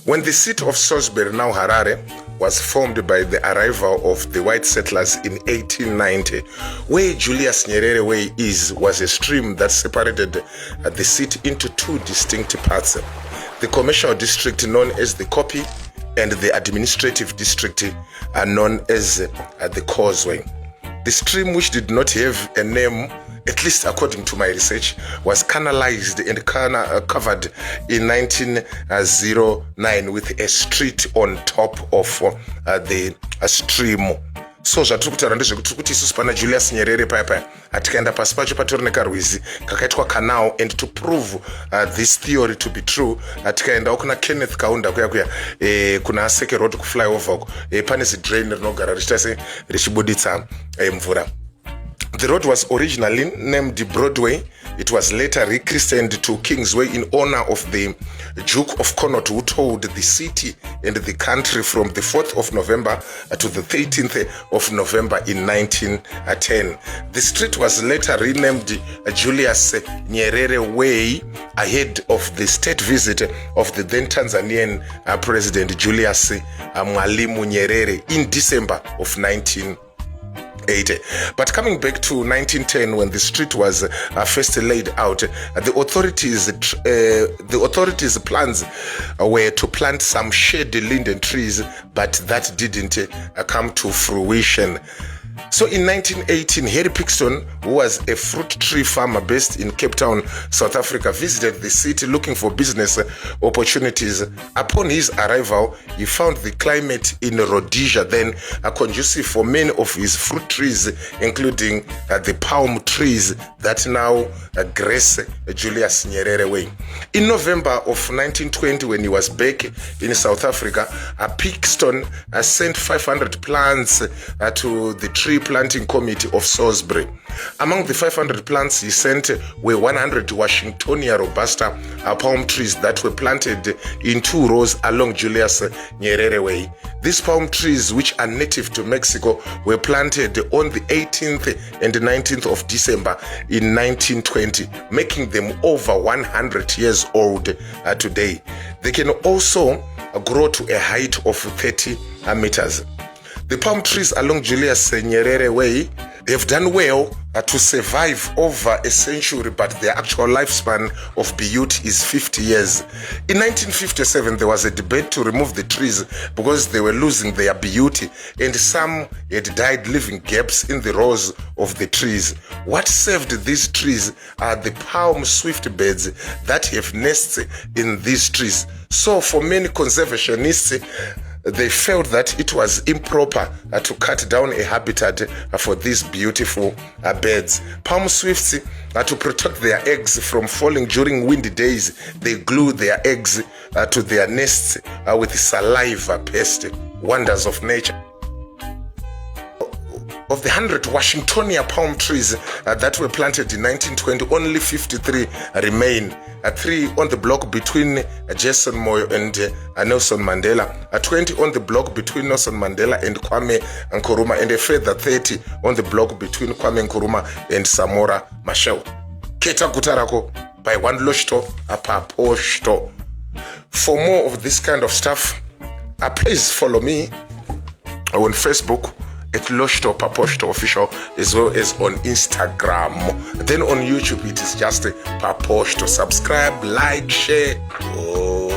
When the city of Salisbury, now Harare, was formed by the arrival of the white settlers in 1890, where Julius Nyerere Way was a stream that separated the city into two distinct parts. The commercial district known as the Kopi and the administrative district known as the Causeway. The stream, which did not have a name, at least according to my research, was canalized and covered in 1909 with a street on top of the stream. So zvatiri kutaura ndezvekuti kuti isusu pana Julius Nyerere paya tikaenda pasi pacho patori nekarwizi kakaitwa canal, and to prove this theory to be true tikaendawo kuna Kenneth Kaunda kuya kuna Seke Road kuflyover uko pane zidrain rinogara richita se richibuditsa mvura. The road was originally named Broadway. It was later rechristened to Kingsway in honor of the Duke of Connaught, who toured the city and the country from the 4th of November to the 13th of November in 1910. The street was later renamed Julius Nyerere Way ahead of the state visit of the then Tanzanian President Julius Mwalimu Nyerere in December of 1980. But coming back to 1910, when the street was first laid out, the authorities' plans were to plant some shade linden trees, but that didn't come to fruition. So in 1918, Harry Pixton, who was a fruit tree farmer based in Cape Town, South Africa, visited the city looking for business opportunities. Upon his arrival, he found the climate in Rhodesia then conducive for many of his fruit trees, including the palm trees that now grace Julius Nyerere Way. In November of 1920, when he was back in South Africa, Pixton sent 500 plants to the tree planting committee of Salisbury. Among the 500 plants he sent were 100 Washingtonia Robusta palm trees that were planted in 2 rows along Julius Nyerere Way. These palm trees, which are native to Mexico, were planted on the 18th and 19th of December in 1920, making them over 100 years old today. They can also grow to a height of 30 meters. The palm trees along Julius Nyerere Way have done well to survive over a century, but their actual lifespan of beauty is 50 years. In 1957, there was a debate to remove the trees because they were losing their beauty, and some had died, leaving gaps in the rows of the trees. What saved these trees are the palm swift birds that have nests in these trees. So for many conservationists, they felt that it was improper to cut down a habitat for these beautiful birds. Palm swifts, to protect their eggs from falling during windy days, they glue their eggs to their nests with saliva paste. Wonders of nature. Of the 100 Washingtonia palm trees that were planted in 1920, only 53 remain. 3 on the block between Jason Moyo and Nelson Mandela, 20 on the block between Nelson Mandela and Kwame Nkrumah, and a further 30 on the block between Kwame Nkrumah and Samora Machel. Keta Gutarako by one loshto apa poshto. For more of this kind of stuff, please follow me on Facebook at Loshto Paposhto Official, as well as on Instagram. Then on YouTube, it is just Paposhto. Subscribe, like, share. Oh.